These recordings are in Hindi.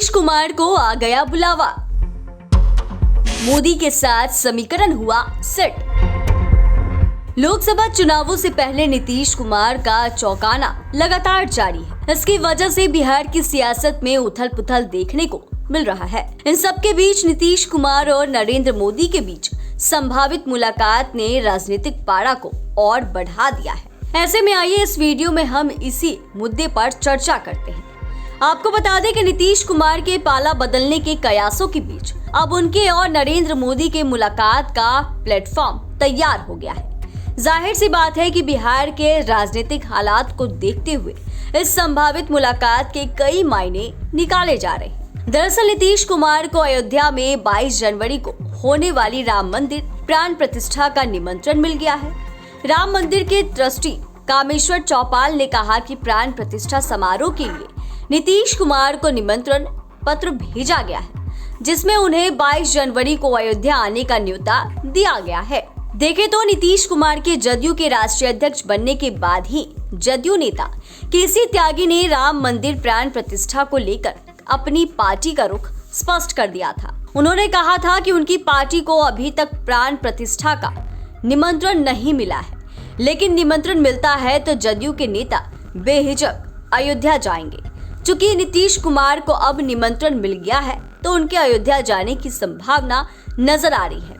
नीतीश कुमार को आ गया बुलावा, मोदी के साथ समीकरण हुआ सेट। लोकसभा चुनावों से पहले नीतीश कुमार का चौंकाना लगातार जारी है। इसकी वजह से बिहार की सियासत में उथल पुथल देखने को मिल रहा है। इन सब के बीच नीतीश कुमार और नरेंद्र मोदी के बीच संभावित मुलाकात ने राजनीतिक पारा को और बढ़ा दिया है। ऐसे में आइए इस वीडियो में हम इसी मुद्दे पर चर्चा करते हैं। आपको बता दें कि नीतीश कुमार के पाला बदलने के कयासों के बीच अब उनके और नरेंद्र मोदी के मुलाकात का प्लेटफॉर्म तैयार हो गया है। जाहिर सी बात है कि बिहार के राजनीतिक हालात को देखते हुए इस संभावित मुलाकात के कई मायने निकाले जा रहे हैं। दरअसल नीतीश कुमार को अयोध्या में 22 जनवरी को होने वाली राम मंदिर प्राण प्रतिष्ठा का निमंत्रण मिल गया है। राम मंदिर के ट्रस्टी कामेश्वर चौपाल ने कहा कि प्राण प्रतिष्ठा समारोह के लिए नीतीश कुमार को निमंत्रण पत्र भेजा गया है, जिसमें उन्हें 22 जनवरी को अयोध्या आने का न्योता दिया गया है। देखें तो नीतीश कुमार के जदयू के राष्ट्रीय अध्यक्ष बनने के बाद ही जदयू नेता केसी त्यागी ने राम मंदिर प्राण प्रतिष्ठा को लेकर अपनी पार्टी का रुख स्पष्ट कर दिया था। उन्होंने कहा था कि उनकी पार्टी को अभी तक प्राण प्रतिष्ठा का निमंत्रण नहीं मिला है, लेकिन निमंत्रण मिलता है तो जदयू के नेता बेहिचक अयोध्या जाएंगे। चूंकि नीतीश कुमार को अब निमंत्रण मिल गया है तो उनके अयोध्या जाने की संभावना नजर आ रही है।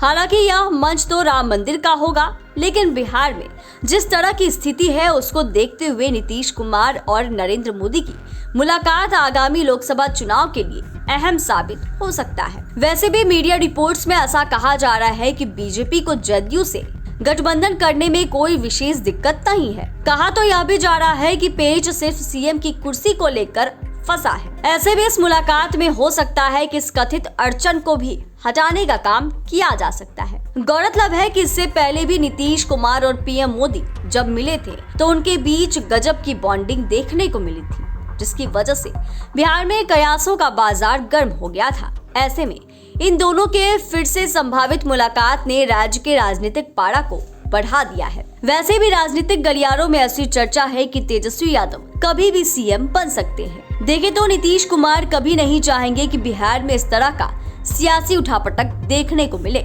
हालांकि यह मंच तो राम मंदिर का होगा, लेकिन बिहार में जिस तरह की स्थिति है उसको देखते हुए नीतीश कुमार और नरेंद्र मोदी की मुलाकात आगामी लोकसभा चुनाव के लिए अहम साबित हो सकता है। वैसे भी मीडिया रिपोर्ट्स में ऐसा कहा जा रहा है कि बीजेपी को जदयू से गठबंधन करने में कोई विशेष दिक्कत नहीं है। कहा तो यह भी जा रहा है कि पेज सिर्फ सीएम की कुर्सी को लेकर फंसा है। ऐसे भी इस मुलाकात में हो सकता है कि इस कथित अड़चन को भी हटाने का काम किया जा सकता है। गौरतलब है कि इससे पहले भी नीतीश कुमार और पीएम मोदी जब मिले थे तो उनके बीच गजब की बॉन्डिंग देखने को मिली थी, जिसकी वजह से बिहार में कयासों का बाजार गर्म हो गया था। ऐसे में इन दोनों के फिर से संभावित मुलाकात ने राज्य के राजनीतिक पारा को बढ़ा दिया है। वैसे भी राजनीतिक गलियारों में ऐसी चर्चा है कि तेजस्वी यादव कभी भी सीएम बन सकते हैं। देखें तो नीतीश कुमार कभी नहीं चाहेंगे कि बिहार में इस तरह का सियासी उठापटक देखने को मिले,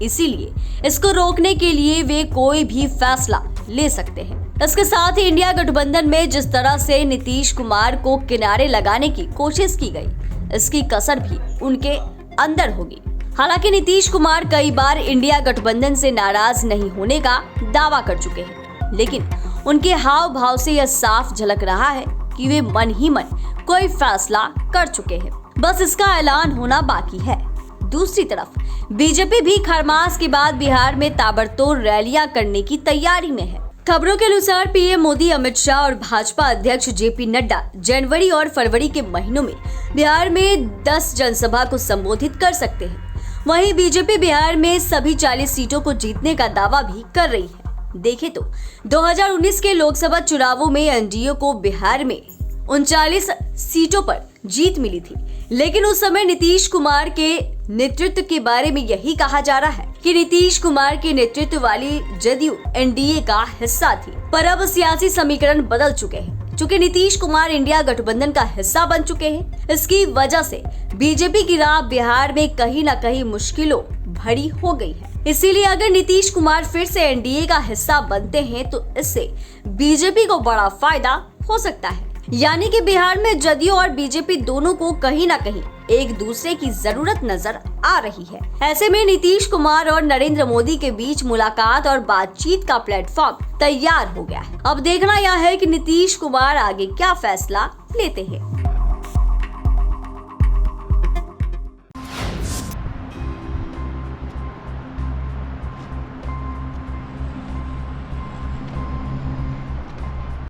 इसीलिए इसको रोकने के लिए वे कोई भी फैसला ले सकते हैं। इसके साथ ही इंडिया गठबंधन में जिस तरह से नीतीश कुमार को किनारे लगाने की कोशिश की गई, इसकी कसर भी उनके अंदर होगी। हालांकि नीतीश कुमार कई बार इंडिया गठबंधन से नाराज नहीं होने का दावा कर चुके हैं, लेकिन उनके हाव भाव से यह साफ झलक रहा है कि वे मन ही मन कोई फैसला कर चुके हैं, बस इसका ऐलान होना बाकी है। दूसरी तरफ बीजेपी भी खरमास के बाद बिहार में ताबड़तोड़ रैलियां करने की तैयारी में है। खबरों के अनुसार पीएम मोदी, अमित शाह और भाजपा अध्यक्ष जेपी नड्डा जनवरी और फरवरी के महीनों में बिहार में 10 जनसभा को संबोधित कर सकते हैं। वहीं बीजेपी बिहार में सभी 40 सीटों को जीतने का दावा भी कर रही है। देखें तो 2019 के लोकसभा चुनावों में एनडीए को बिहार में 39 सीटों पर जीत मिली थी, लेकिन उस समय नीतीश कुमार के नेतृत्व के बारे में यही कहा जा रहा है कि नीतीश कुमार के नेतृत्व वाली जदयू एनडीए का हिस्सा थी। पर अब सियासी समीकरण बदल चुके हैं। चूंकि नीतीश कुमार इंडिया गठबंधन का हिस्सा बन चुके हैं, इसकी वजह से बीजेपी की राह बिहार में कहीं न कहीं मुश्किलों भरी हो गई है। इसीलिए अगर नीतीश कुमार फिर से एनडीए का हिस्सा बनते हैं तो इससे बीजेपी को बड़ा फायदा हो सकता है। यानी कि बिहार में जदयू और बीजेपी दोनों को कहीं न कहीं एक दूसरे की जरूरत नजर आ रही है। ऐसे में नीतीश कुमार और नरेंद्र मोदी के बीच मुलाकात और बातचीत का प्लेटफॉर्म तैयार हो गया है। अब देखना यह है कि नीतीश कुमार आगे क्या फैसला लेते हैं।